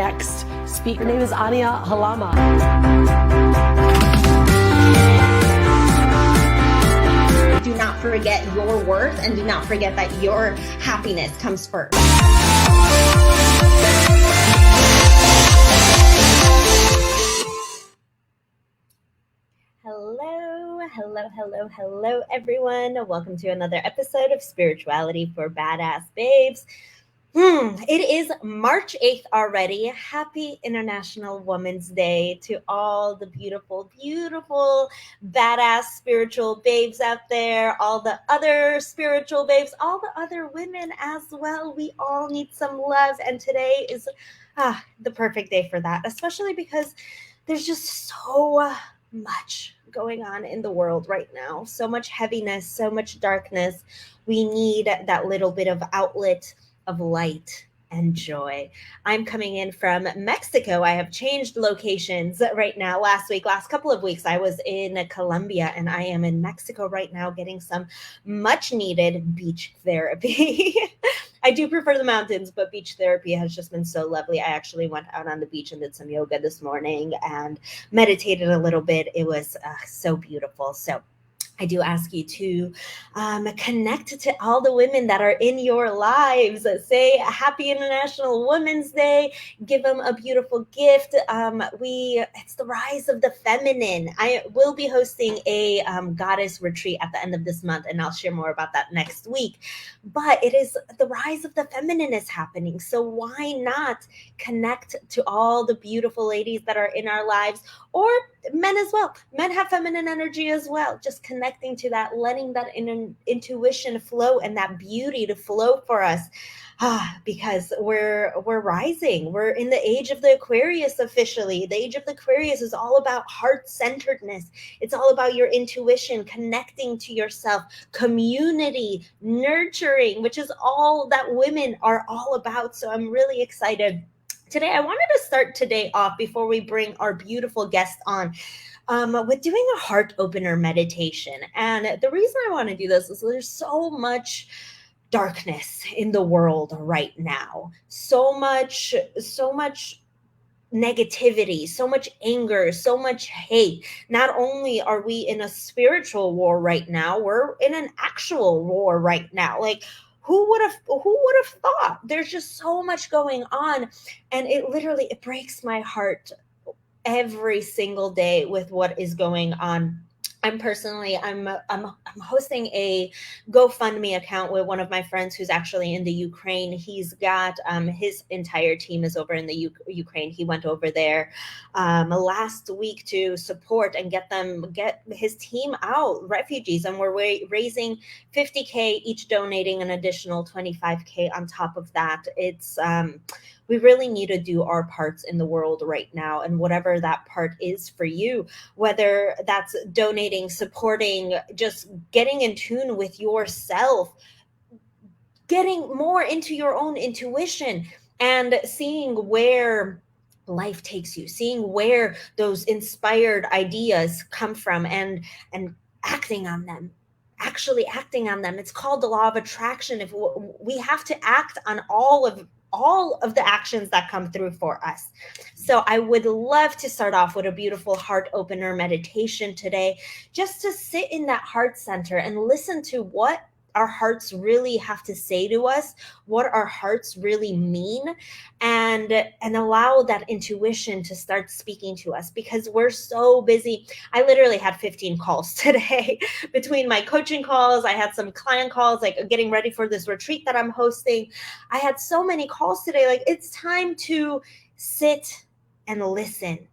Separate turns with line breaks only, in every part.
next speaker. Her name is Ania Halama.
Do not forget your worth, and do not forget that your happiness comes first. Hello, everyone. Welcome to another episode of Spirituality for Badass Babes. It is March 8th already. Happy International Women's Day to all the beautiful, badass spiritual babes out there, all the other spiritual babes, all the other women as well. We all need some love, and today is the perfect day for that, especially because there's just so much going on in the world right now. So much heaviness, so much darkness. We need that little bit of outlet of light and joy. I'm coming in from Mexico. I have changed locations right now. Last couple of weeks, I was in Colombia, and I am in Mexico right now getting some much needed beach therapy. I do prefer the mountains, but beach therapy has just been so lovely. I actually went out on the beach and did some yoga this morning and meditated a little bit. It was so beautiful. So I do ask you to connect to all the women that are in your lives. Say Happy International Women's Day. Give them a beautiful gift. It's the rise of the feminine. I will be hosting a goddess retreat at the end of this month, and I'll share more about that next week. But it is the rise of the feminine is happening. So why not connect to all the beautiful ladies that are in our lives, or men as well? Men have feminine energy as well. Just connecting to that, letting that intuition flow and that beauty to flow for us. Because we're rising. We're in the age of the Aquarius officially. The age of the Aquarius is all about heart-centeredness. It's all about your intuition, connecting to yourself, community, nurturing, which is all that women are all about. So I'm really excited. Today, I wanted to start today off before we bring our beautiful guest on with doing a heart opener meditation. And the reason I want to do this is there's so much darkness in the world right now. So much negativity, so much anger, so much hate. Not only are we in a spiritual war right now, we're in an actual war right now. Like, who would have thought? There's just so much going on, and it breaks my heart every single day with what is going on. I'm hosting a GoFundMe account with one of my friends who's actually in the Ukraine. He's got his entire team is over in the Ukraine. He went over there last week to support and get his team out, refugees, and we're raising $50K, each donating an additional $25K on top of that. It's we really need to do our parts in the world right now, and whatever that part is for you, whether that's donating, supporting, just getting in tune with yourself, getting more into your own intuition, and seeing where life takes you, seeing where those inspired ideas come from, and acting on them. Actually acting on them. It's called the law of attraction. If we have to act on all of the actions that come through for us. So I would love to start off with a beautiful heart opener meditation today, just to sit in that heart center and listen to what our hearts really have to say to us, what our hearts really mean, and allow that intuition to start speaking to us, because we're so busy. I literally had 15 calls today between my coaching calls. I had some client calls, like getting ready for this retreat that I'm hosting. I had so many calls today. Like, it's time to sit and listen.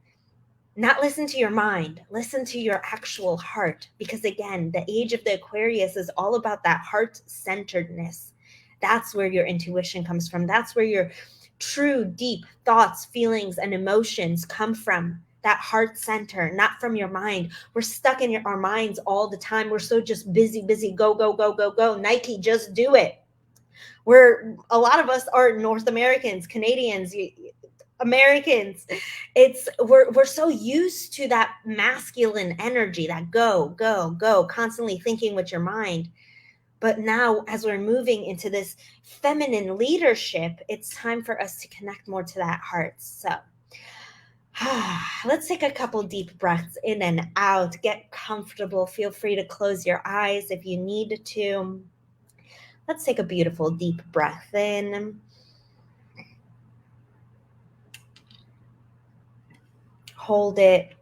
Not listen to your mind, listen to your actual heart. Because again, the age of the Aquarius is all about that heart-centeredness. That's where your intuition comes from. That's where your true, deep thoughts, feelings, and emotions come from. That heart center, not from your mind. We're stuck in our minds all the time. We're so just busy, go, go, go, go, go. Nike, just do it. A lot of us are North Americans, Canadians, Americans. We're so used to that masculine energy, that go, go, go, constantly thinking with your mind. But now, as we're moving into this feminine leadership, it's time for us to connect more to that heart. So let's take a couple deep breaths in and out. Get comfortable. Feel free to close your eyes if you need to. Let's take a beautiful deep breath in. Hold it.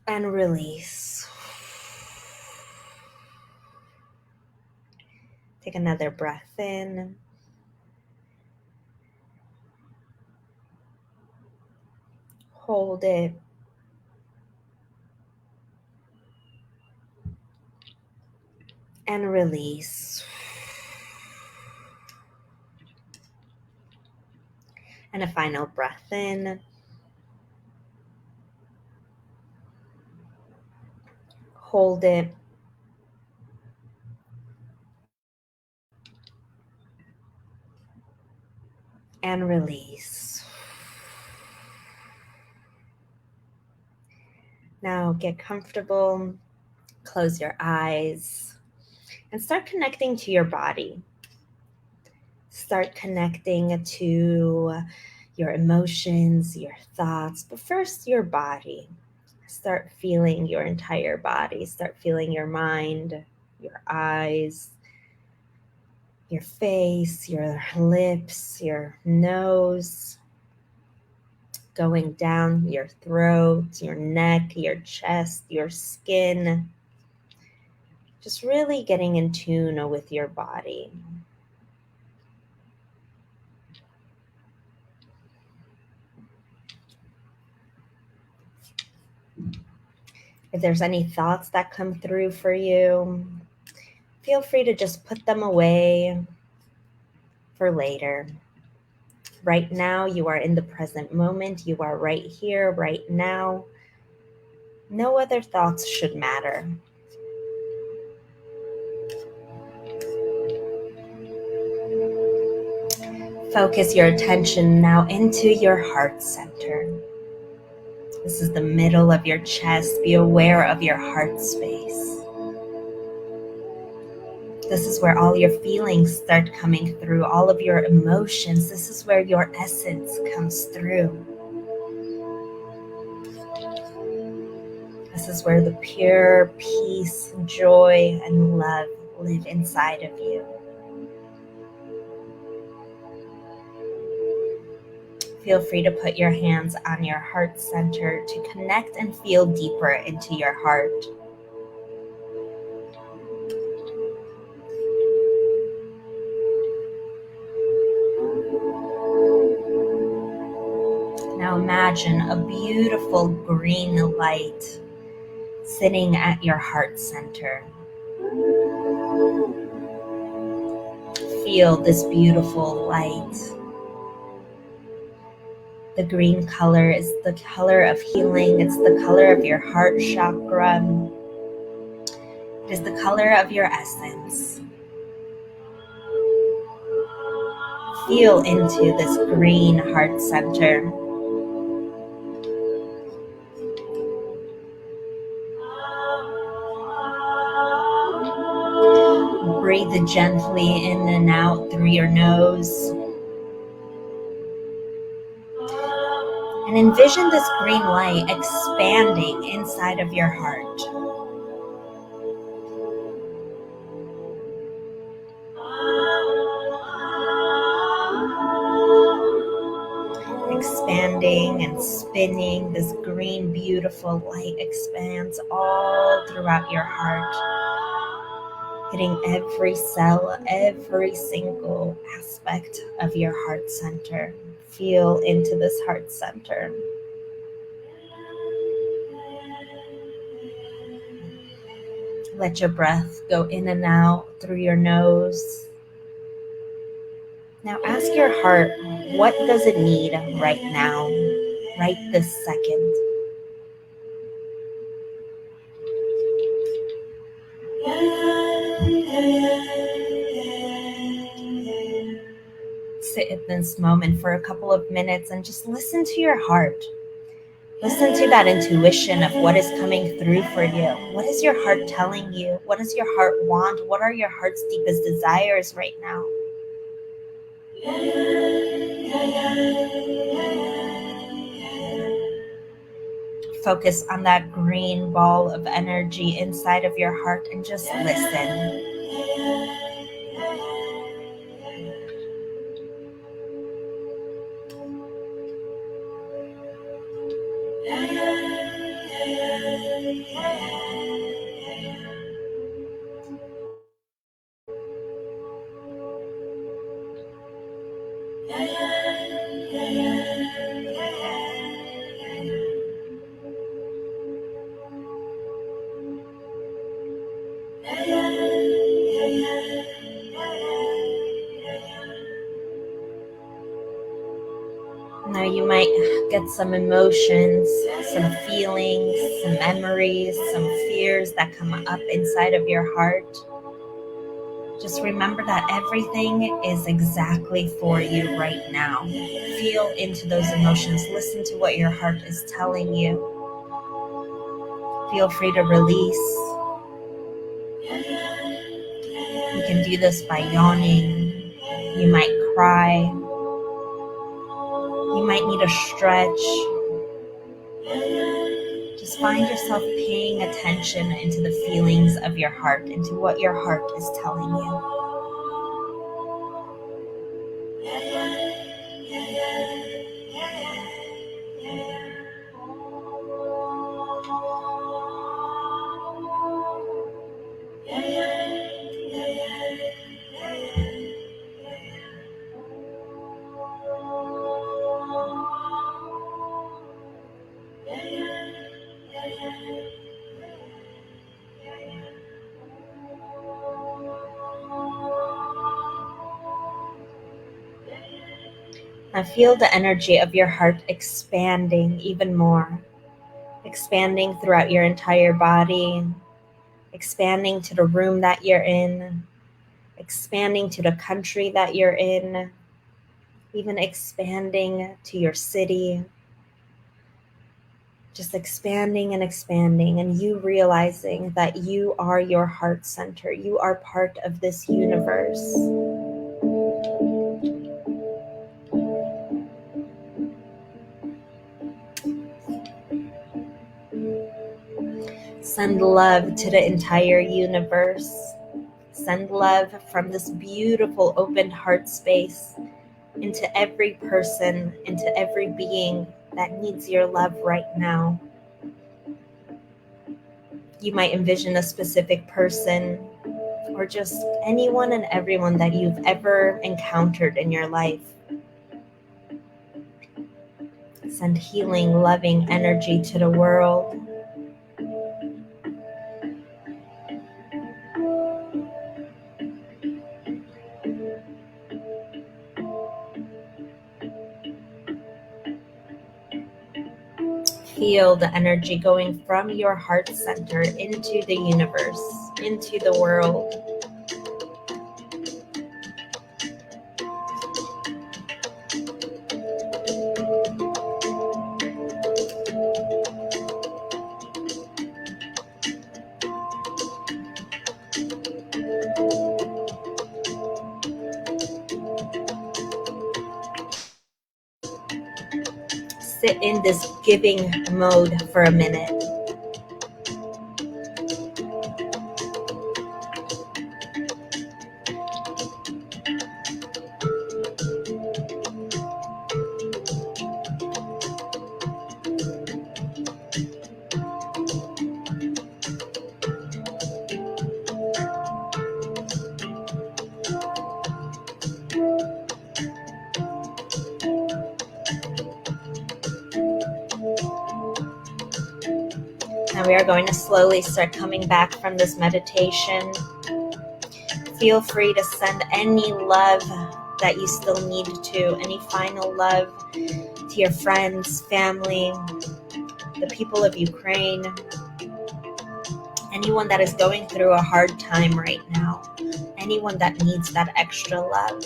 And release. Take another breath in. Hold it. And release. And a final breath in. Hold it. And release. Now get comfortable. Close your eyes and start connecting to your body. Start connecting to your emotions, your thoughts, but first your body. Start feeling your entire body. Start feeling your mind, your eyes, your face, your lips, your nose, going down your throat, your neck, your chest, your skin. Just really getting in tune with your body. If there's any thoughts that come through for you, feel free to just put them away for later. Right now, you are in the present moment. You are right here, right now. No other thoughts should matter. Focus your attention now into your heart center. This is the middle of your chest. Be aware of your heart space. This is where all your feelings start coming through, all of your emotions. This is where your essence comes through. This is where the pure peace, joy, and love live inside of you. Feel free to put your hands on your heart center to connect and feel deeper into your heart. Now imagine a beautiful green light sitting at your heart center. Feel this beautiful light. The green color is the color of healing. It's the color of your heart chakra. It is the color of your essence. Feel into this green heart center. Breathe gently in and out through your nose. And envision this green light expanding inside of your heart. Expanding and spinning, this green, beautiful light expands all throughout your heart, hitting every cell, every single aspect of your heart center. Feel into this heart center. Let your breath go in and out through your nose. Now ask your heart, what does it need right now, right this second? Sit in this moment for a couple of minutes and just listen to your heart. Listen to that intuition of what is coming through for you. What is your heart telling you? What does your heart want? What are your heart's deepest desires right now? Focus on that green ball of energy inside of your heart and just listen. Now you might get some emotions, some feelings, some memories, some fears that come up inside of your heart. Just remember that everything is exactly for you right now. Feel into those emotions. Listen to what your heart is telling you. Feel free to release. You can do this by yawning. You might cry. You might need a stretch. Just find yourself paying attention into the feelings of your heart, into what your heart is telling you. Now feel the energy of your heart expanding even more, expanding throughout your entire body, expanding to the room that you're in, expanding to the country that you're in, even expanding to your city. Just expanding and you realizing that you are your heart center. You are part of this universe. Send love to the entire universe. Send love from this beautiful open heart space into every person, into every being that needs your love right now. You might envision a specific person or just anyone and everyone that you've ever encountered in your life. Send healing, loving energy to the world. Feel the energy going from your heart center into the universe, into the world. Sit in this giving mode for a minute. Now we are going to slowly start coming back from this meditation. Feel free to send any love that you still need to, any final love to your friends, family, the people of Ukraine, anyone that is going through a hard time right now, anyone that needs that extra love.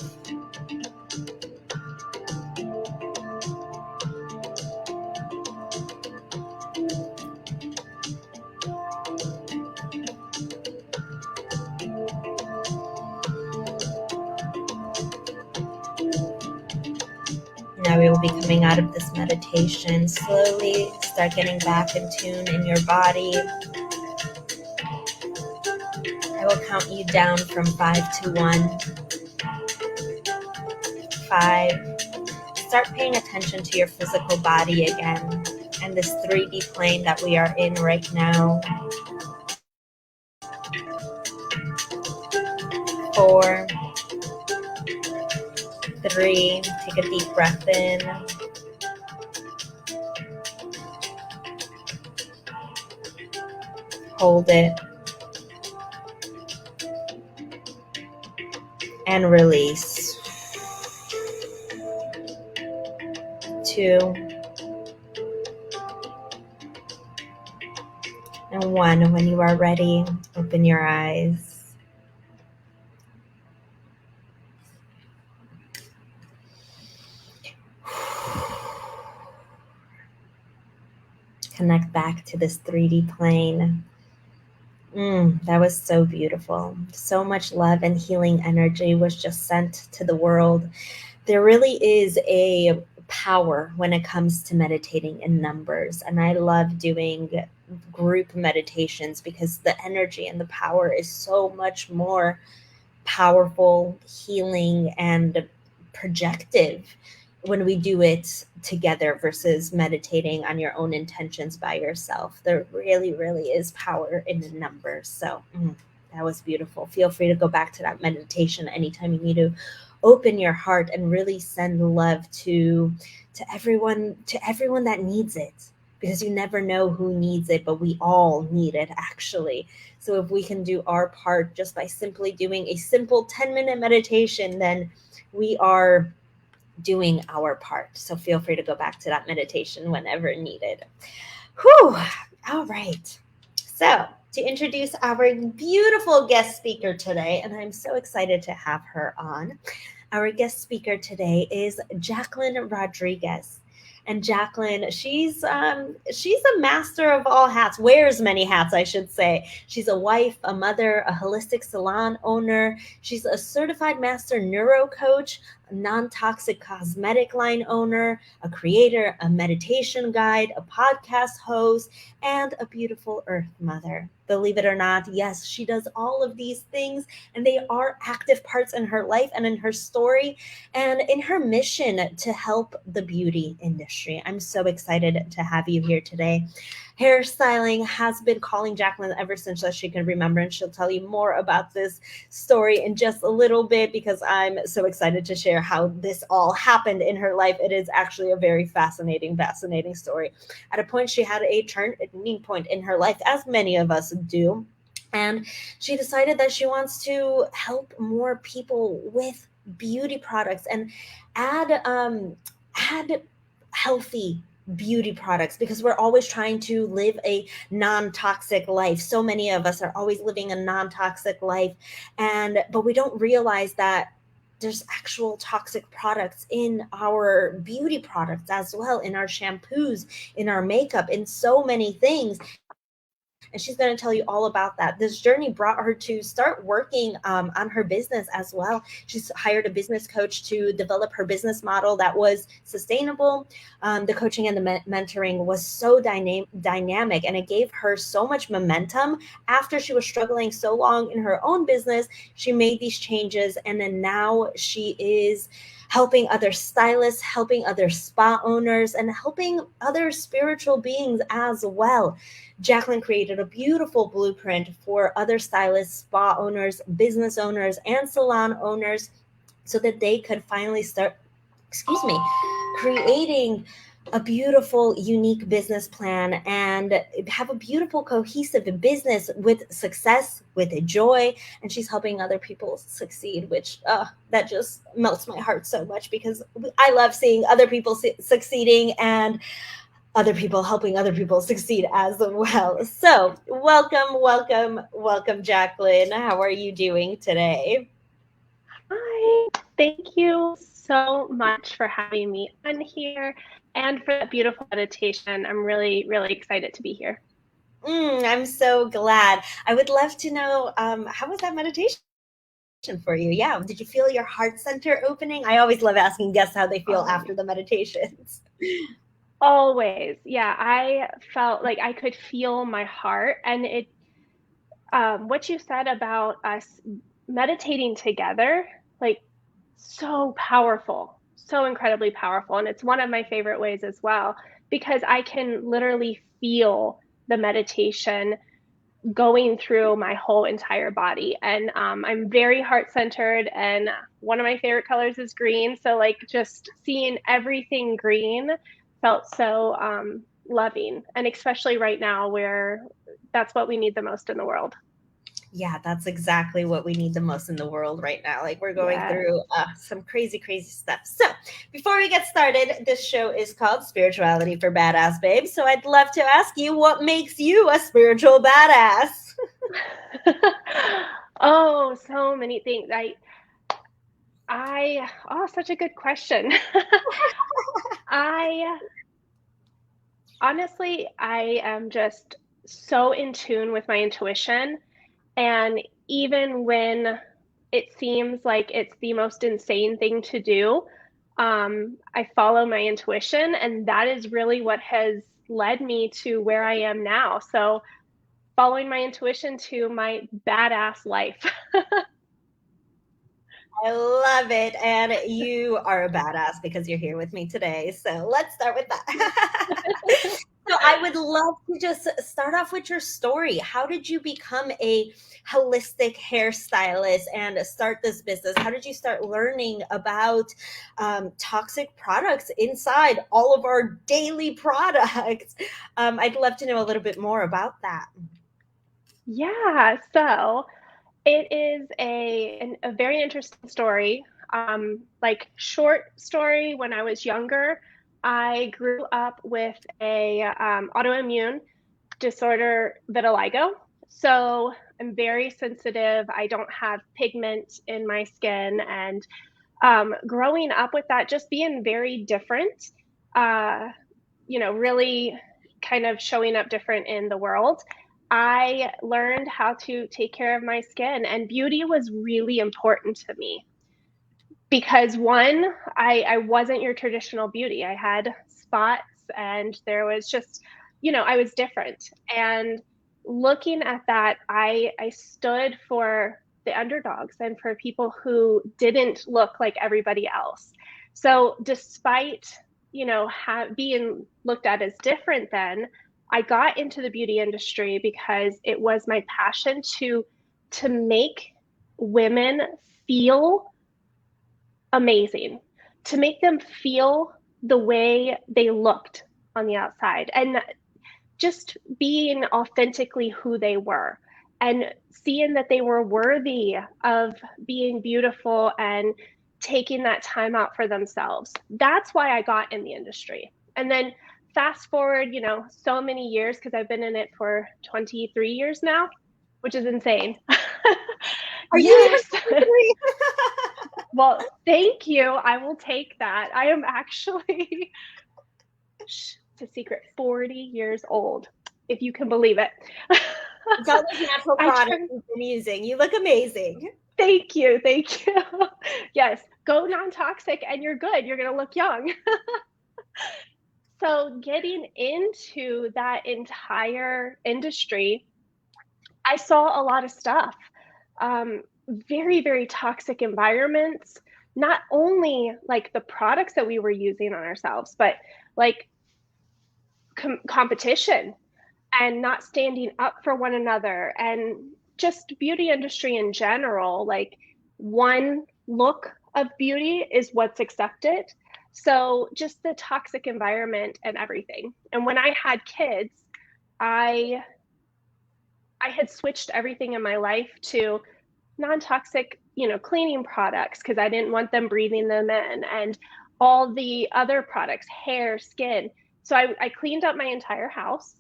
Now we will be coming out of this meditation. Slowly start getting back in tune in your body. I will count you down from 5 to 1. 5. Start paying attention to your physical body again and this 3D plane that we are in right now. 4. 3. Take a deep breath in. Hold it. And release. 2. And 1. When you are ready, open your eyes. Connect back to this 3D plane. That was so beautiful. So much love and healing energy was just sent to the world. There really is a power when it comes to meditating in numbers. And I love doing group meditations because the energy and the power is so much more powerful, healing, and projective when we do it together versus meditating on your own intentions by yourself. There really, really is power in the numbers. So that was beautiful. Feel free to go back to that meditation anytime you need to open your heart and really send love to everyone that needs it, because you never know who needs it, but we all need it actually. So if we can do our part just by simply doing a simple 10-minute meditation, then we are doing our part. So feel free to go back to that meditation whenever needed. Whew. All right. So to introduce our beautiful guest speaker today, and I'm so excited to have her on. Our guest speaker today is Jacquelyn Rodriguez. And Jacquelyn, she's a master of all hats, wears many hats, I should say. She's a wife, a mother, a holistic salon owner. She's a certified Master Neuro-Coach, a non-toxic cosmetic line owner, a creator, a meditation guide, a podcast host, and a beautiful earth mother. Believe it or not, yes, she does all of these things, and they are active parts in her life and in her story and in her mission to help the beauty industry. I'm so excited to have you here today. Hairstyling has been calling Jacquelyn ever since she can remember, and she'll tell you more about this story in just a little bit because I'm so excited to share how this all happened in her life. It is actually a very fascinating story. At a point, she had a turning point in her life, as many of us do, and she decided that she wants to help more people with beauty products and add healthy beauty products, because we're always trying to live a non-toxic life. So many of us are always living a non-toxic life, but we don't realize that there's actual toxic products in our beauty products as well, in our shampoos, in our makeup, in so many things. And she's going to tell you all about that. This journey brought her to start working on her business as well. She's hired a business coach to develop her business model that was sustainable. The coaching and the mentoring was so dynamic, and it gave her so much momentum. After she was struggling so long in her own business, she made these changes, and then now she is helping other stylists, helping other spa owners, and helping other spiritual beings as well. Jacquelyn created a beautiful blueprint for other stylists, spa owners, business owners, and salon owners so that they could finally start, creating a beautiful, unique business plan and have a beautiful, cohesive business with success, with joy. And she's helping other people succeed, which that just melts my heart so much, because I love seeing other people succeeding and other people helping other people succeed as well. So welcome, Jacquelyn. How are you doing today?
Hi, thank you so much for having me on here and for that beautiful meditation. I'm really, really excited to be here.
I'm so glad. I would love to know, how was that meditation for you. Yeah. Did you feel your heart center opening? I always love asking guests how they feel
Oh,
after the meditations.
always. Yeah. I felt like I could feel my heart, and what you said about us meditating together, like, so powerful, so incredibly powerful. And it's one of my favorite ways as well, because I can literally feel the meditation going through my whole entire body. And I'm very heart centered, and one of my favorite colors is green. So, like, just seeing everything green felt so loving. And especially right now, where that's what we need the most in the world.
Yeah, that's exactly what we need the most in the world right now. Like, we're going
Yes.
through some crazy, crazy stuff. So before we get started, this show is called Spirituality for Badass Babes. So I'd love to ask you, what makes you a spiritual badass?
Oh, so many things. Such a good question. I honestly, I am just so in tune with my intuition. And even when it seems like it's the most insane thing to do, I follow my intuition. And that is really what has led me to where I am now. So, following my intuition to my badass life.
I love it. And you are a badass because you're here with me today. So let's start with that. So I would love to just start off with your story. How did you become a holistic hairstylist and start this business? How did you start learning about toxic products inside all of our daily products? I'd love to know a little bit more about that.
Yeah, so it is a very interesting story. Like, short story, when I was younger, I grew up with a autoimmune disorder, vitiligo. So I'm very sensitive. I don't have pigment in my skin, and growing up with that, just being very different, uh, really kind of showing up different in the world, I learned how to take care of my skin, and beauty was really important to me because, one, I wasn't your traditional beauty. I had spots, and there was just, I was different. And looking at that, I stood for the underdogs and for people who didn't look like everybody else. So, despite, being looked at as different, then I got into the beauty industry because it was my passion to make women feel amazing, to make them feel the way they looked on the outside, and just being authentically who they were, and seeing that they were worthy of being beautiful and taking that time out for themselves. That's why I got in the industry. And then fast forward, so many years, because I've been in it for 23 years now, which is insane.
Are you
Yes.
even
Well, thank you. I will take that. I am actually, it's a secret, 40 years old, if you can believe it.
It's all those natural
I
products
turned,
you've been using. You look amazing.
thank you. Thank you. Yes, go non-toxic and you're good. You're going to look young. So, getting into that entire industry, I saw a lot of stuff. Very, very toxic environments, not only like the products that we were using on ourselves, but like competition and not standing up for one another, and just beauty industry in general. Like, one look of beauty is what's accepted. So just the toxic environment and everything. And when I had kids, I I had switched everything in my life to non-toxic, cleaning products, because I didn't want them breathing them in, and all the other products, hair, skin. So I cleaned up my entire house,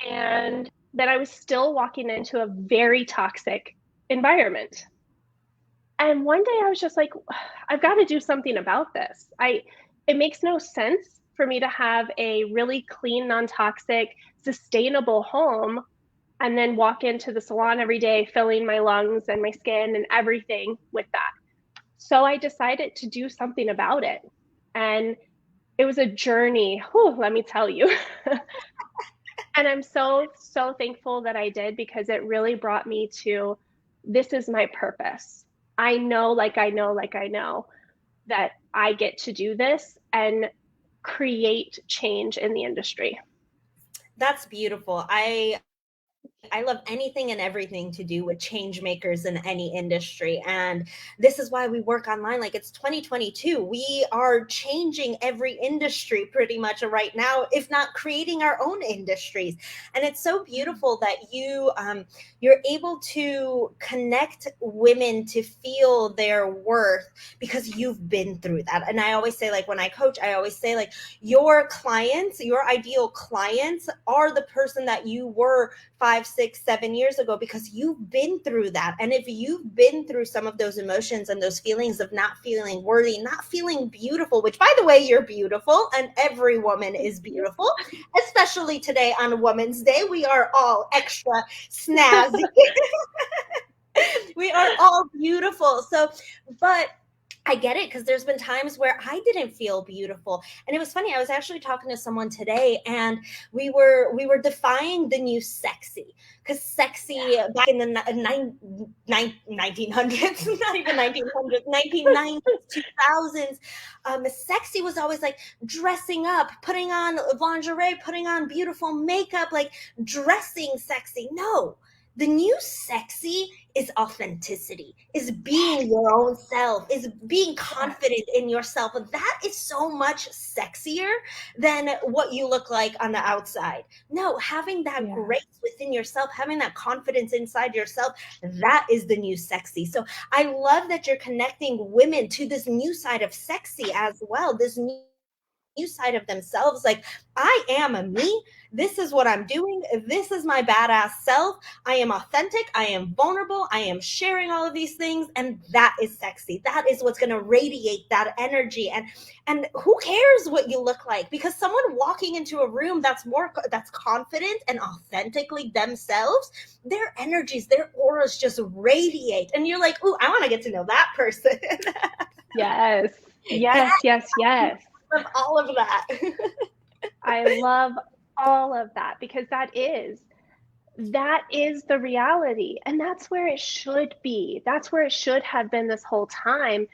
and then I was still walking into a very toxic environment. And one day I was just like, I've got to do something about this. It makes no sense for me to have a really clean, non-toxic, sustainable home and then walk into the salon every day, filling my lungs and my skin and everything with that. So I decided to do something about it. And it was a journey, let me tell you. And I'm so, so thankful that I did, because it really brought me to, this is my purpose. I know that I get to do this and create change in the industry.
That's beautiful. I love anything and everything to do with change makers in any industry. And this is why we work online. Like, it's 2022. We are changing every industry pretty much right now, if not creating our own industries. And it's so beautiful that you're able to connect women to feel their worth because you've been through that. And I always say, like, when I coach, I always say, like, your clients, your ideal clients are the person that you were 5, 6, 7 years ago, because you've been through that. And if you've been through some of those emotions and those feelings of not feeling worthy, not feeling beautiful, which, by the way, you're beautiful, and every woman is beautiful, especially today on Women's Day. We are all extra snazzy. We are all beautiful. So, but I get it, because there's been times where I didn't feel beautiful. And it was funny. I was actually talking to someone today, and we were defying the new sexy, because sexy back in the 1900s, not even 1900s, 1990s, 2000s, sexy was always like dressing up, putting on lingerie, putting on beautiful makeup, like dressing sexy. No. The new sexy is authenticity, is being your own self, is being confident in yourself. That is so much sexier than what you look like on the outside. No, having that grace within yourself, having that confidence inside yourself, that is the new sexy. So I love that you're connecting women to this new side of sexy as well, this new side of themselves. Like, I am a me. This is what I'm doing. This is my badass self. I am authentic. I am vulnerable. I am sharing all of these things. And that is sexy. That is what's going to radiate that energy. And who cares what you look like? Because someone walking into a room that's confident and authentically themselves, their energies, their auras just radiate. And you're like, ooh, I want to get to know that person.
Yes.
Of all of that.
I love all of that, because that is the reality, and that's where it should be. That's where it should have been this whole time.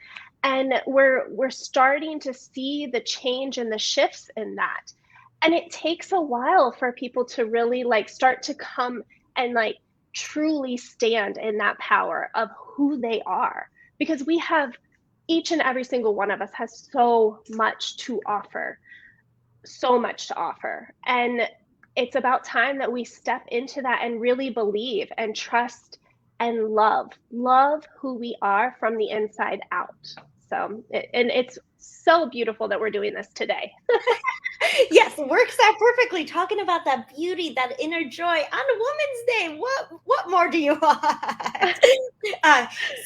And we're starting to see the change and the shifts in that. And it takes a while for people to really like start to come and like truly stand in that power of who they are, because we have, each and every single one of us has so much to offer. And it's about time that we step into that and really believe and trust and love who we are from the inside out. So, and it's so beautiful that we're doing this today.
Yes, works out perfectly. Talking about that beauty, that inner joy on Women's Day. What more do you want?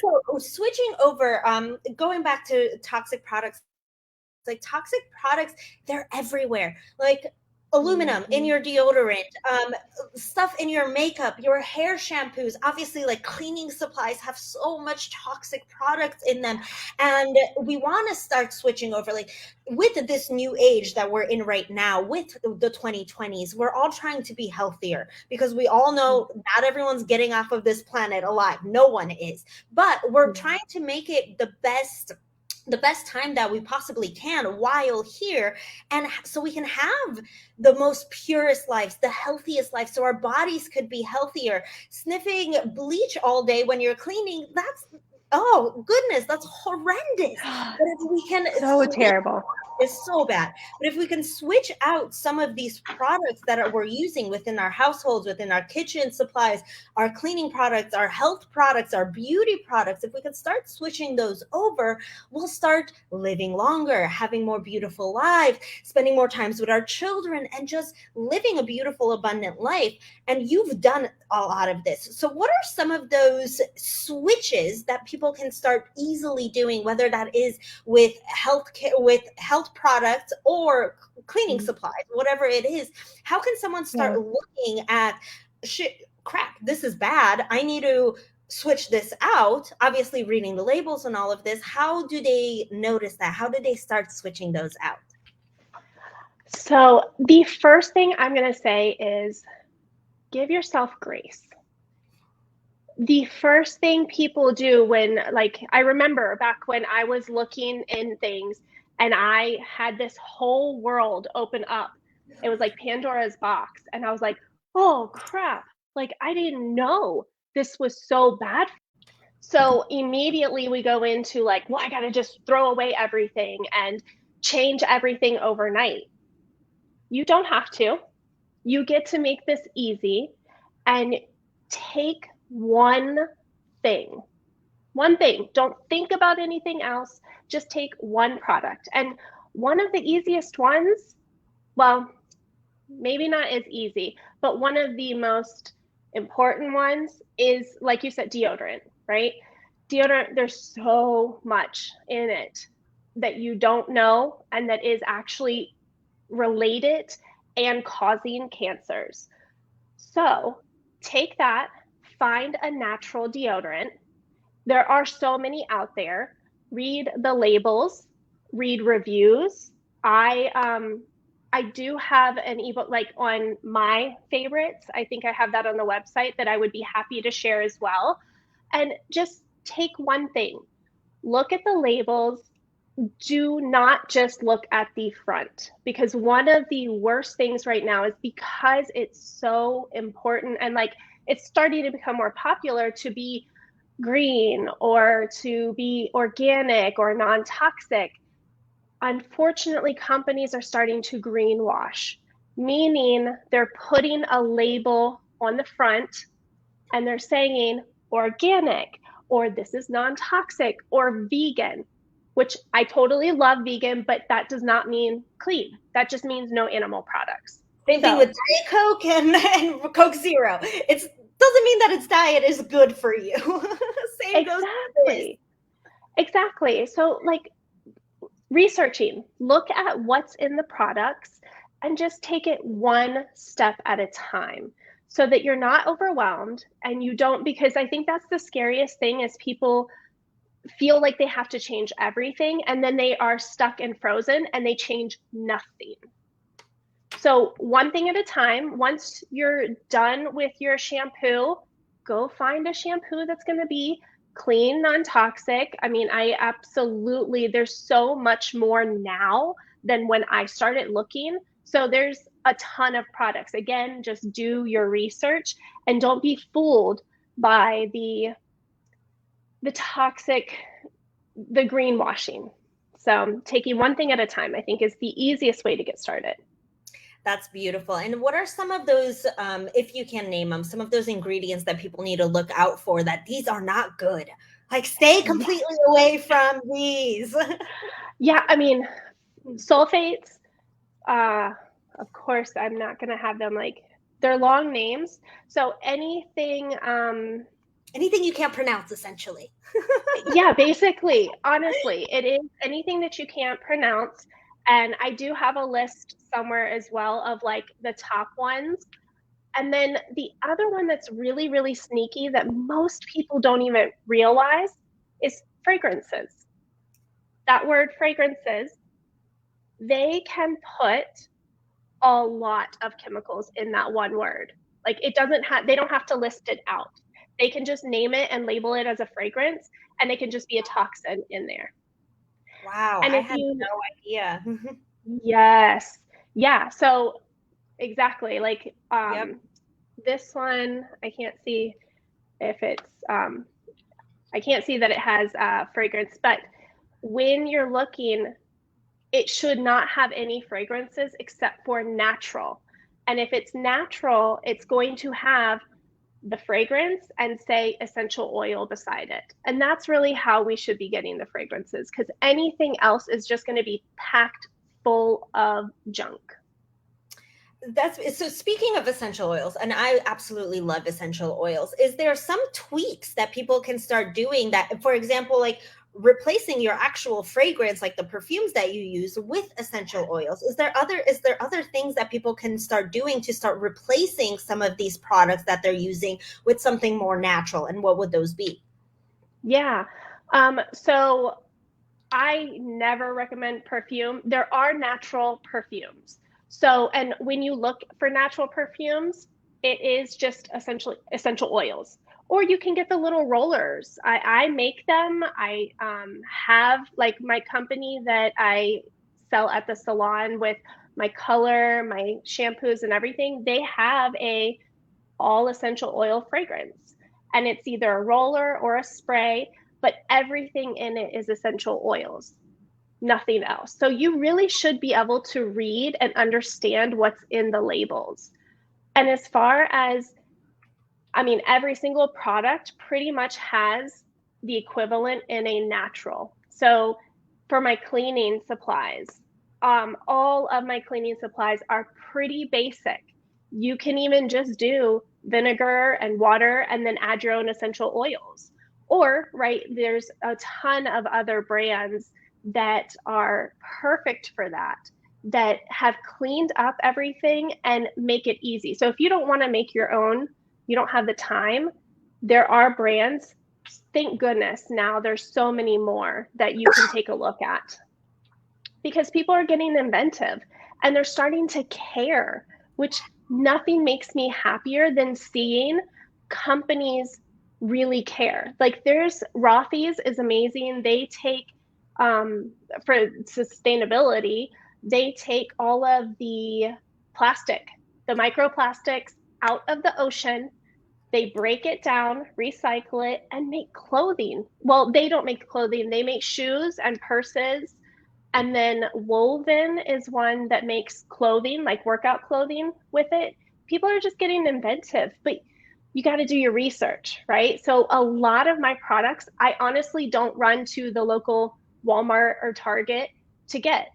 So switching over, going back to toxic products, like toxic products, they're everywhere. Like aluminum in your deodorant, stuff in your makeup, your hair shampoos, obviously like cleaning supplies have so much toxic products in them. And we want to start switching over, like with this new age that we're in right now, with the 2020s, we're all trying to be healthier, because we all know not everyone's getting off of this planet alive. No one is, but we're trying to make it the best time that we possibly can while here, and so we can have the most purest lives, the healthiest lives, so our bodies could be healthier. Sniffing bleach all day when you're cleaning, that's, oh goodness, that's horrendous. But if we can,
so terrible.
It's so bad. But if we can switch out some of these products that we're using within our households, within our kitchen supplies, our cleaning products, our health products, our beauty products, if we can start switching those over, we'll start living longer, having more beautiful lives, spending more times with our children, and just living a beautiful, abundant life. And you've done a lot of this. So what are some of those switches that people can start easily doing, whether that is with health products or cleaning supplies, whatever it is? How can someone start looking at crap, this is bad. I need to switch this out. Obviously, reading the labels and all of this. How do they notice that? How do they start switching those out?
So the first thing I'm going to say is give yourself grace. The first thing people do when, like, I remember back when I was looking in things and I had this whole world open up. It was like Pandora's box. And I was like, oh crap. Like, I didn't know this was so bad. So immediately we go into like, well, I got to just throw away everything and change everything overnight. You don't have to. You get to make this easy and take one thing. One thing. Don't think about anything else. Just take one product. And one of the easiest ones, well, maybe not as easy, but one of the most important ones is, like you said, deodorant, right? Deodorant, there's so much in it that you don't know and that is actually related and causing cancers. So take that, find a natural deodorant. There are so many out there. Read the labels, read reviews. I do have an ebook like on my favorites. I think I have that on the website that I would be happy to share as well. And just take one thing. Look at the labels. Do not just look at the front, because one of the worst things right now is because it's so important and like it's starting to become more popular to be green or to be organic or non-toxic. Unfortunately, companies are starting to greenwash, meaning they're putting a label on the front and they're saying organic or this is non-toxic or vegan, which I totally love vegan, but that does not mean clean. That just means no animal products.
Same thing with Diet Coke and Coke Zero. It doesn't mean that its diet is good for you. Same goes with this.
Exactly. So like researching, look at what's in the products and just take it one step at a time so that you're not overwhelmed and you don't, because I think that's the scariest thing is people feel like they have to change everything and then they are stuck and frozen and they change nothing. So one thing at a time. Once you're done with your shampoo, go find a shampoo that's going to be clean, non-toxic. I mean, there's so much more now than when I started looking. So there's a ton of products. Again, just do your research and don't be fooled by the toxic, the greenwashing. So taking one thing at a time, I think, is the easiest way to get started.
That's beautiful. And what are some of those, if you can name them, some of those ingredients that people need to look out for that these are not good? Like stay completely away from these.
Yeah, I mean, sulfates, of course, I'm not going to have them like, they're long names. So anything
you can't pronounce, essentially.
Yeah, basically, honestly, it is anything that you can't pronounce. And I do have a list somewhere as well of like the top ones. And then the other one that's really, really sneaky that most people don't even realize is fragrances. That word fragrances, they can put a lot of chemicals in that one word. Like they don't have to list it out. They can just name it and label it as a fragrance, and it can just be a toxin in there.
Wow,
and
I had no idea.
Yes. Yeah. So exactly. Like this one, I can't see if it's I can't see that it has fragrance, but when you're looking, it should not have any fragrances except for natural. And if it's natural, it's going to have the fragrance and say essential oil beside it. And that's really how we should be getting the fragrances, because anything else is just going to be packed full of junk.
So speaking of essential oils, and I absolutely love essential oils, is there some tweaks that people can start doing that, for example, like replacing your actual fragrance, like the perfumes that you use, with essential oils. Is there other things that people can start doing to start replacing some of these products that they're using with something more natural? And what would those be?
Yeah. So I never recommend perfume. There are natural perfumes. So, and when you look for natural perfumes, it is just essentially essential oils. Or you can get the little rollers. I make them. I have like my company that I sell at the salon with my color, my shampoos, and everything. They have a all essential oil fragrance, and it's either a roller or a spray, but everything in it is essential oils, nothing else. So you really should be able to read and understand what's in the labels. And as far as, I mean, every single product pretty much has the equivalent in a natural. So for my cleaning supplies, all of my cleaning supplies are pretty basic. You can even just do vinegar and water and then add your own essential oils. Or, right, there's a ton of other brands that are perfect for that, that have cleaned up everything and make it easy. So if you don't want to make your own, you don't have the time, there are brands. Thank goodness now there's so many more that you can take a look at, because people are getting inventive and they're starting to care, which nothing makes me happier than seeing companies really care. Like there's Rothy's is amazing. They take for sustainability, they take all of the plastic, the microplastics out of the ocean. They break it down, recycle it, and make clothing. Well, they don't make clothing, they make shoes and purses. And then Woven is one that makes clothing, like workout clothing with it. People are just getting inventive, but you got to do your research, right? So a lot of my products, I honestly don't run to the local Walmart or Target to get.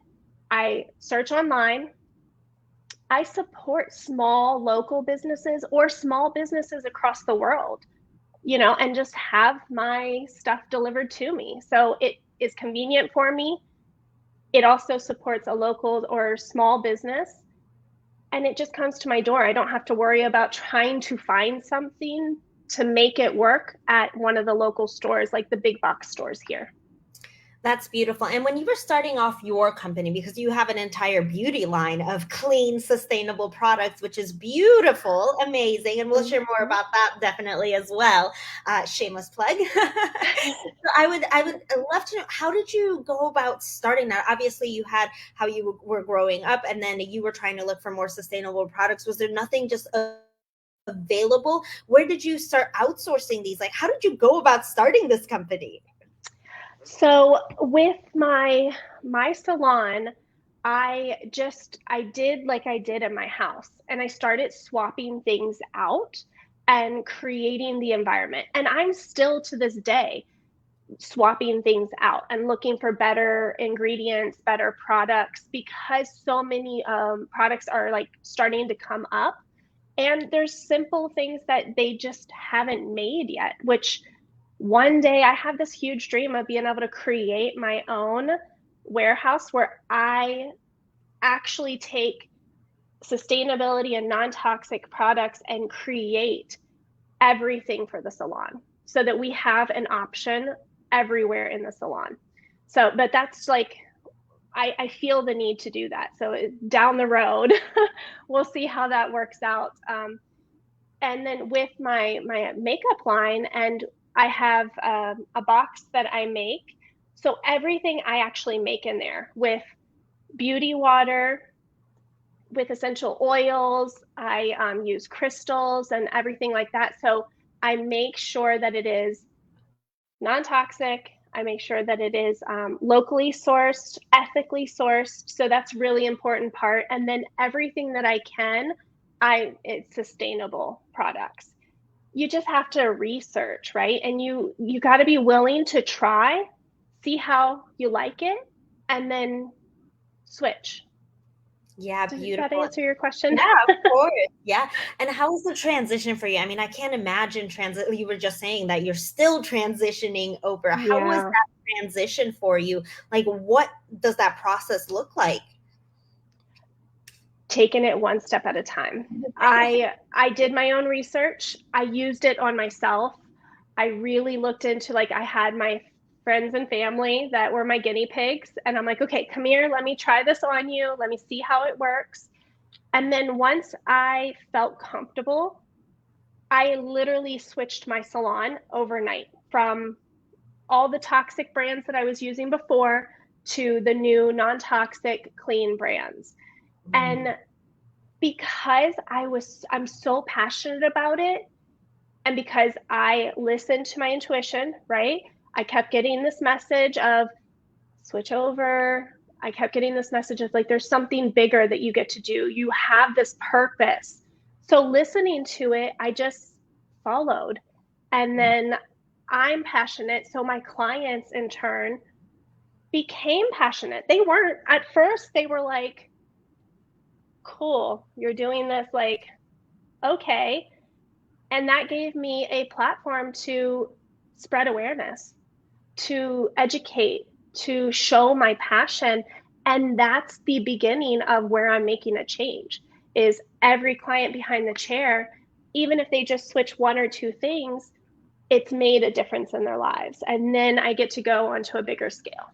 I search online. I support small local businesses or small businesses across the world, and just have my stuff delivered to me. So it is convenient for me. It also supports a local or small business, and it just comes to my door. I don't have to worry about trying to find something to make it work at one of the local stores, like the big box stores here.
That's beautiful. And when you were starting off your company, because you have an entire beauty line of clean, sustainable products, which is beautiful, amazing. And we'll share more about that definitely as well. Shameless plug. I would love to know, how did you go about starting that? Obviously you had how you were growing up, and then you were trying to look for more sustainable products. Was there nothing just available? Where did you start outsourcing these? Like, how did you go about starting this company?
So with my salon, I did like I did in my house, and I started swapping things out and creating the environment. And I'm still to this day swapping things out and looking for better ingredients, better products, because so many products are like starting to come up, and there's simple things that they just haven't made yet, which one day I have this huge dream of being able to create my own warehouse where I actually take sustainability and non-toxic products and create everything for the salon, so that we have an option everywhere in the salon. So, but that's like, I feel the need to do that. So down the road, we'll see how that works out. And then with my makeup line, and I have a box that I make. So everything I actually make in there, with beauty water, with essential oils. I use crystals and everything like that. So I make sure that it is non-toxic. I make sure that it is locally sourced, ethically sourced. So that's really important part. And then everything that I can, it's sustainable products. You just have to research, right? And you got to be willing to try, see how you like it, and then switch.
Yeah,
Does that
beautiful.
answer your question?
Yeah, of course. Yeah. And how was the transition for you? I mean, I can't imagine you were just saying that you're still transitioning over. How was
Yeah.
that transition for you? Like, what does that process look like?
Taking it one step at a time. I did my own research. I used it on myself. I really looked into, like, I had my friends and family that were my guinea pigs, and I'm like, okay, come here, let me try this on you, let me see how it works. And then once I felt comfortable, I literally switched my salon overnight from all the toxic brands that I was using before to the new non-toxic clean brands. And because I'm so passionate about it, and because I listened to my intuition, right? I kept getting this message of switch over. I kept getting this message of, like, there's something bigger that you get to do. You have this purpose. So listening to it, I just followed. And then I'm passionate. So my clients in turn became passionate. They weren't at first, they were like, cool, you're doing this, like, okay. And that gave me a platform to spread awareness, to educate, to show my passion. And that's the beginning of where I'm making a change, is every client behind the chair, even if they just switch one or two things, it's made a difference in their lives. And then I get to go onto a bigger scale.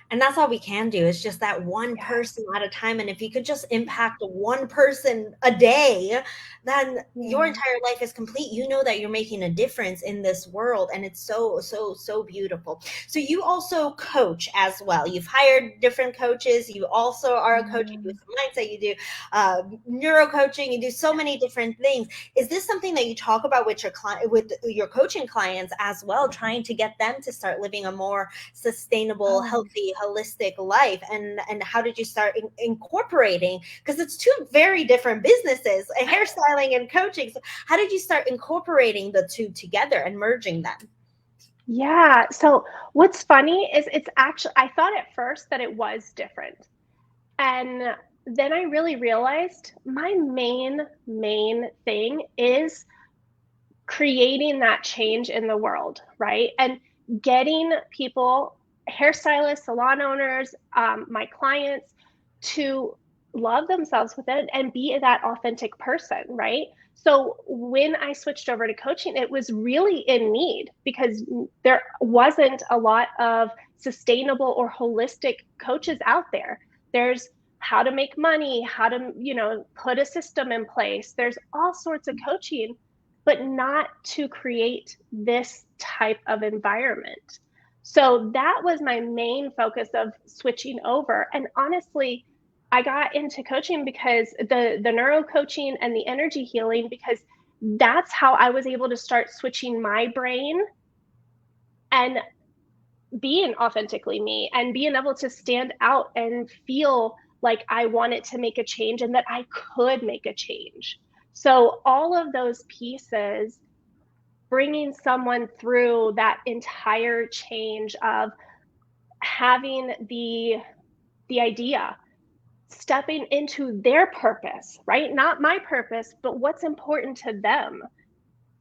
And that's all we can do, is just that one
Yes.
person at a time. And if you could just impact one person a day, then your entire life is complete. You know that you're making a difference in this world. And it's so, so, so beautiful. So you also coach as well. You've hired different coaches. You also are a coach. You do some mindset, you do neuro coaching, you do so many different things. Is this something that you talk about with your coaching clients as well, trying to get them to start living a more sustainable, healthy, holistic life? And how did you start incorporating, because it's two very different businesses, hairstyling and coaching, so how did you start incorporating the two together and merging them?
Yeah. So what's funny is, it's actually, I thought at first that it was different. And then I really realized my main thing is creating that change in the world, right? And getting people, hairstylists, salon owners, my clients, to love themselves with it and be that authentic person, right? So when I switched over to coaching, it was really in need, because there wasn't a lot of sustainable or holistic coaches out there. There's how to make money, how to, put a system in place. There's all sorts of coaching, but not to create this type of environment. So that was my main focus of switching over. And honestly, I got into coaching because the neuro coaching and the energy healing, because that's how I was able to start switching my brain and being authentically me and being able to stand out and feel like I wanted to make a change and that I could make a change. So all of those pieces, bringing someone through that entire change of having the idea, stepping into their purpose, right? Not my purpose, but what's important to them.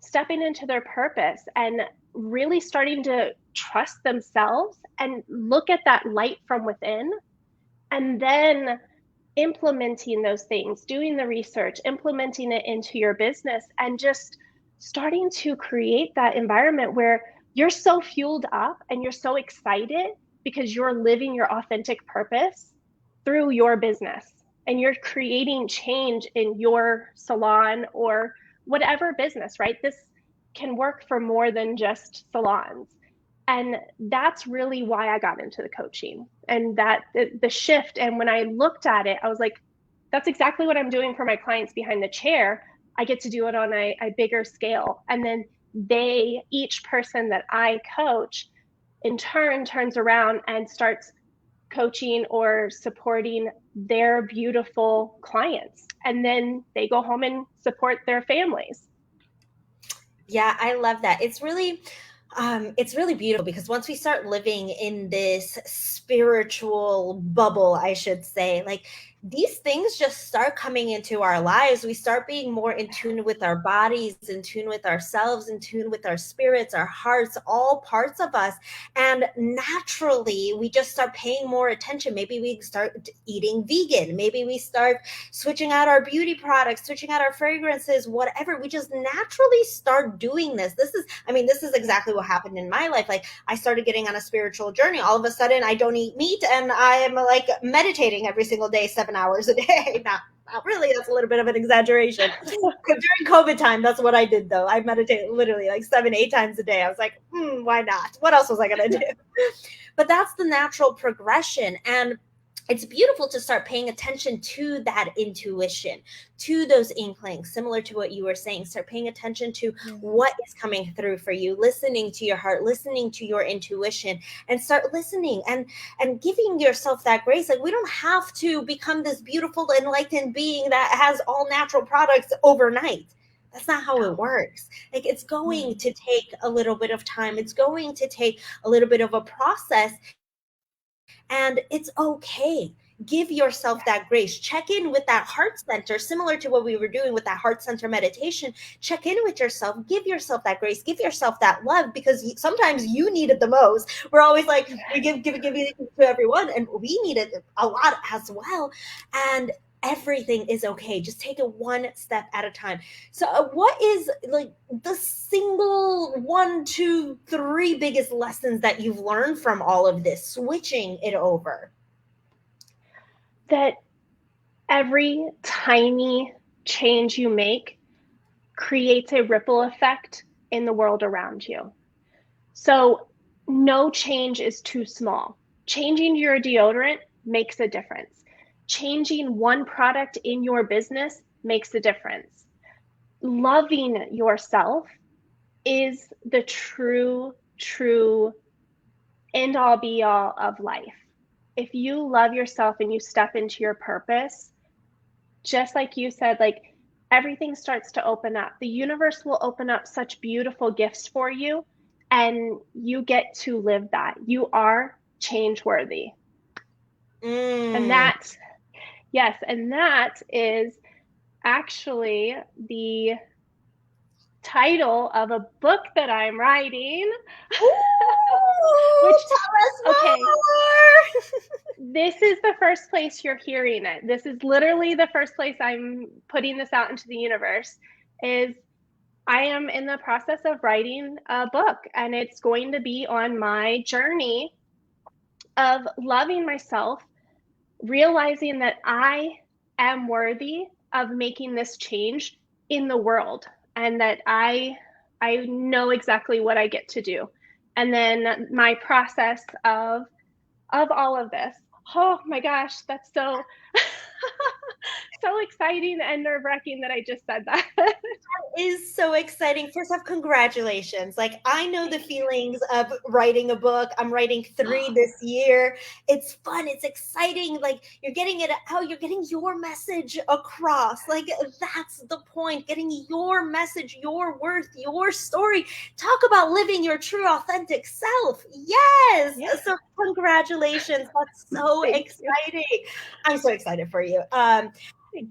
Stepping into their purpose and really starting to trust themselves and look at that light from within, and then implementing those things, doing the research, implementing it into your business, and just starting to create that environment where you're so fueled up and you're so excited because you're living your authentic purpose through your business, and you're creating change in your salon or whatever business, right? This can work for more than just salons. And that's really why I got into the coaching, and that the shift. And when I looked at it, I was like, that's exactly what I'm doing for my clients behind the chair. I get to do it on a bigger scale. And then each person that I coach in turn turns around and starts coaching or supporting their beautiful clients. And then they go home and support their families.
Yeah, I love that. It's really beautiful, because once we start living in this spiritual bubble, I should say, like, these things just start coming into our lives. We start being more in tune with our bodies, in tune with ourselves, in tune with our spirits, our hearts, all parts of us. And naturally, we just start paying more attention. Maybe we start eating vegan. Maybe we start switching out our beauty products, switching out our fragrances, whatever. We just naturally start doing this. This is exactly what happened in my life. Like, I started getting on a spiritual journey. All of a sudden, I don't eat meat, and I am like meditating every single day, 7 hours a day. Not really. That's a little bit of an exaggeration. During COVID time, that's what I did, though. I meditated literally like 7, 8 times a day. I was like, why not? What else was I going to do? But that's the natural progression. And it's beautiful to start paying attention to that intuition, to those inklings, similar to what you were saying. Start paying attention to what is coming through for you, listening to your heart, listening to your intuition, and start listening and giving yourself that grace. Like, we don't have to become this beautiful, enlightened being that has all natural products overnight. That's not how it works. Like, it's going to take a little bit of time. It's going to take a little bit of a process. And it's okay. Give yourself that grace. Check in with that heart center, similar to what we were doing with that heart center meditation. Check in with yourself. Give yourself that grace. Give yourself that love, because sometimes you need it the most. We're always like, we give to everyone, and we need it a lot as well. And everything is okay. Just take it one step at a time. So what is like the single 1, 2, 3 biggest lessons that you've learned from all of this, switching it over?
That every tiny change you make creates a ripple effect in the world around you. So no change is too small. Changing your deodorant makes a difference. Changing one product in your business makes a difference. Loving yourself is the true end all be all of life. If you love yourself and you step into your purpose, just like you said, like, everything starts to open up. The universe will open up such beautiful gifts for you, and you get to live that. You are change worthy. And that is actually the title of a book that I'm writing.
Which, tell us more.
This is the first place you're hearing it. This is literally the first place I'm putting this out into the universe. Is I am in the process of writing a book, and it's going to be on my journey of loving myself, realizing that I am worthy of making this change in the world, and that I know exactly what I get to do. And then my process of all of this. Oh my gosh, that's so so exciting and nerve-wracking that I just said that.
Is so exciting. First off, congratulations. Like, I know the feelings of writing a book. I'm writing 3 this year. It's fun. It's exciting. Like, you're getting it out. You're getting your message across. Like, that's the point. Getting your message, your worth, your story. Talk about living your true, authentic self. Yes.
Yeah.
So congratulations. That's so exciting. I'm so excited for you.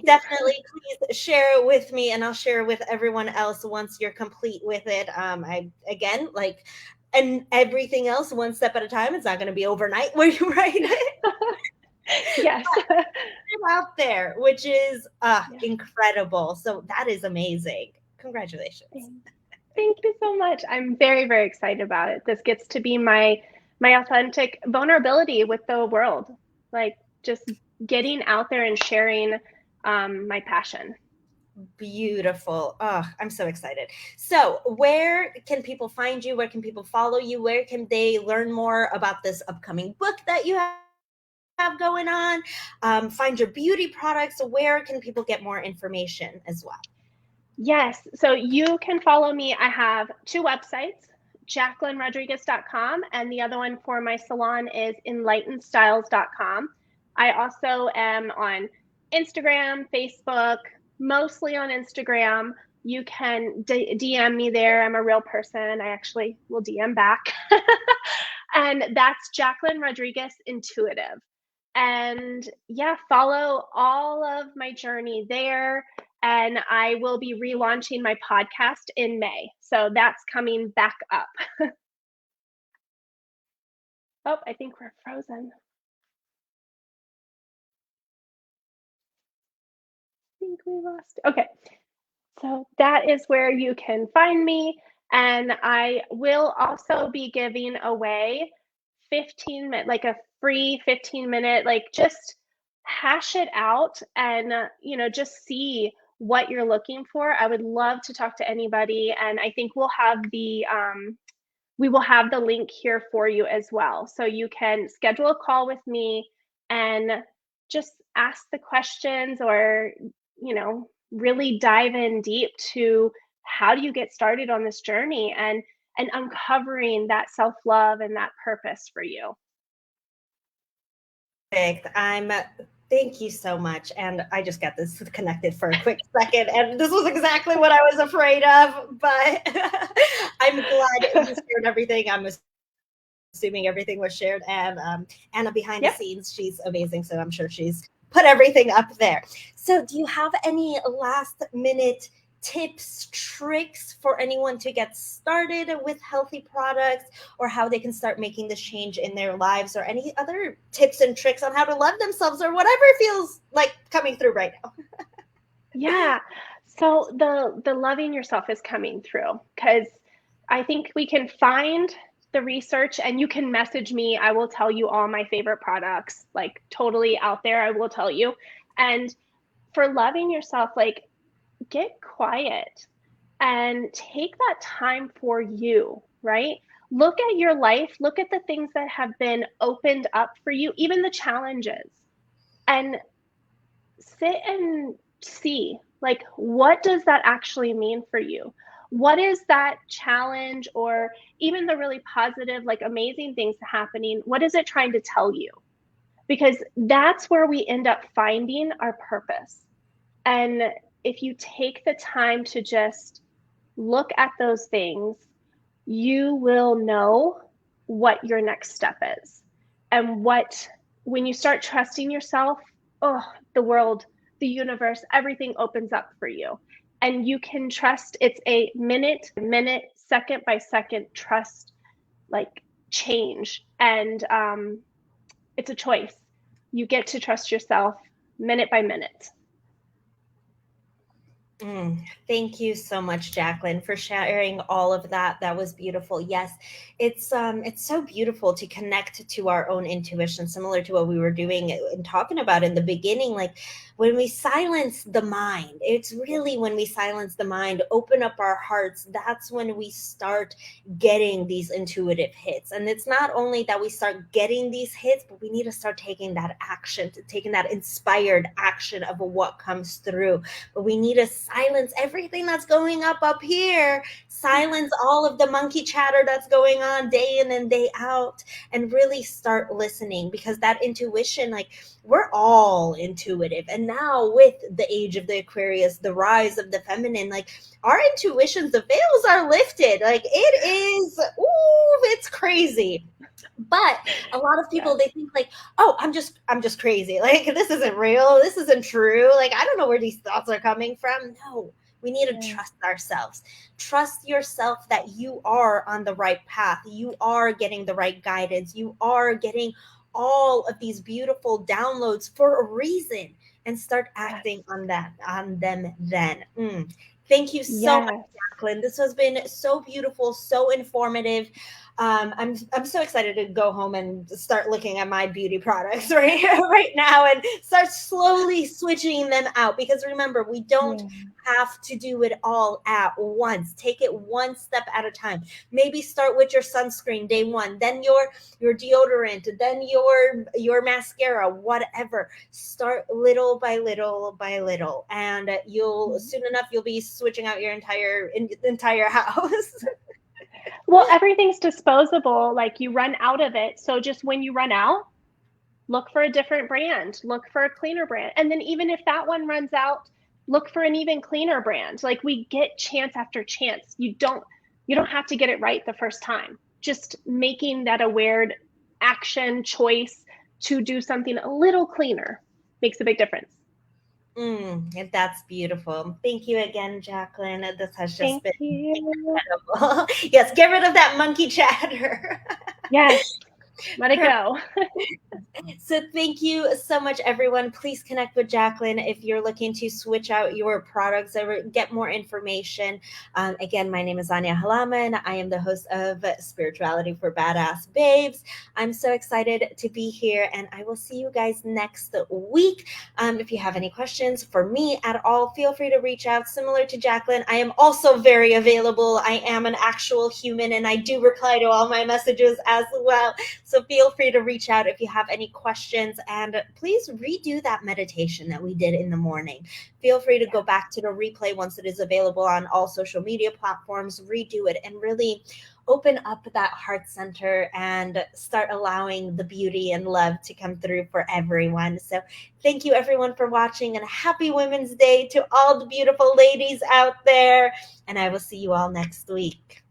Definitely, please share with me, and I'll share with everyone else once you're complete with it. And everything else, one step at a time. It's not going to be overnight where you write it.
Yes.
Out there, which is incredible. So that is amazing. Congratulations.
Thank you so much. I'm very, very excited about it. This gets to be my authentic vulnerability with the world. Like, just getting out there and sharing my passion.
Beautiful. Oh, I'm so excited. So where can people find you? Where can people follow you? Where can they learn more about this upcoming book that you have going on? Find your beauty products. Where can people get more information as well?
Yes. So you can follow me. I have 2 websites, jacquelynrodriguez.com, and the other one for my salon is enlightenedstyles.com. I also am on Instagram, Facebook, mostly on Instagram. You can DM me there. I'm a real person. I actually will DM back. And that's Jacquelyn Rodriguez Intuitive. And yeah, follow all of my journey there. And I will be relaunching my podcast in May. So that's coming back up. Oh, I think we're frozen. I think we lost. Okay. So that is where you can find me. And I will also be giving away 15-minute, like a free 15-minute, like just hash it out and, just see what you're looking for. I would love to talk to anybody. And I think we will have the link here for you as well. So you can schedule a call with me and just ask the questions or, really dive in deep to how do you get started on this journey and uncovering that self-love and that purpose for you.
Perfect. Thank you so much. And I just got disconnected for a quick second, and this was exactly what I was afraid of, but I'm glad you shared everything. I'm assuming everything was shared. And Anna behind the scenes, she's amazing. So I'm sure she's put everything up there. So do you have any last minute tips, tricks for anyone to get started with healthy products, or how they can start making this change in their lives, or any other tips and tricks on how to love themselves, or whatever feels like coming through right now?
Yeah. So the loving yourself is coming through, because I think we can find the research, and you can message me. I will tell you all my favorite products, like totally out there. I will tell you. And for loving yourself, like, get quiet and take that time for you, right? Look at your life, look at the things that have been opened up for you, even the challenges, and sit and see, like, what does that actually mean for you? What is that challenge, or even the really positive, like amazing things happening? What is it trying to tell you? Because that's where we end up finding our purpose. And if you take the time to just look at those things, you will know what your next step is. And when you start trusting yourself, the world, the universe, everything opens up for you. And you can trust. It's a minute, second by second trust, like, change. And it's a choice. You get to trust yourself minute by minute.
Thank you so much, Jacquelyn, for sharing all of that. That was beautiful. Yes, it's so beautiful to connect to our own intuition, similar to what we were doing and talking about in the beginning. Like, when we silence the mind, it's really when we silence the mind, open up our hearts, that's when we start getting these intuitive hits. And it's not only that we start getting these hits, but we need to start taking that action, taking that inspired action of what comes through. But we need to silence everything that's going up here, silence all of the monkey chatter that's going on day in and day out, and really start listening, because that intuition, like, we're all intuitive. And now with the age of the Aquarius, the rise of the feminine, like, our intuitions, the veils are lifted. Like, it is, it's crazy. But a lot of people, they think like, oh, I'm just crazy. Like, this isn't real. This isn't true. Like, I don't know where these thoughts are coming from. No, we need to trust ourselves. Trust yourself that you are on the right path. You are getting the right guidance. You are getting all of these beautiful downloads for a reason, and start acting on them then. Thank you so much, Jacquelyn. This has been so beautiful, so informative. I'm so excited to go home and start looking at my beauty products right now, and start slowly switching them out. Because remember, we don't have to do it all at once. Take it one step at a time. Maybe start with your sunscreen day one, then your deodorant, then your mascara, whatever. Start little by little by little, and soon enough you'll be switching out your entire house.
Well, everything's disposable. Like, you run out of it. So just when you run out, look for a different brand, look for a cleaner brand. And then even if that one runs out, look for an even cleaner brand. Like, we get chance after chance. You don't have to get it right the first time. Just making that aware action choice to do something a little cleaner makes a big difference.
And that's beautiful. Thank you again, Jacquelyn. This has just
Thank
been
you.
incredible. Yes, get rid of that monkey chatter.
Yes, let it go.
So thank you so much, everyone. Please connect with Jacquelyn if you're looking to switch out your products or get more information. Again, my name is Ania Halama, and I am the host of Spirituality for Badass Babes. I'm so excited to be here, and I will see you guys next week. If you have any questions for me at all, feel free to reach out. Similar to Jacquelyn, I am also very available. I am an actual human, and I do reply to all my messages as well. So feel free to reach out if you have any questions, and please redo that meditation that we did in the morning. Feel free to go back to the replay once it is available on all social media platforms, redo it, and really open up that heart center and start allowing the beauty and love to come through for everyone. So thank you everyone for watching, and happy Women's Day to all the beautiful ladies out there. And I will see you all next week.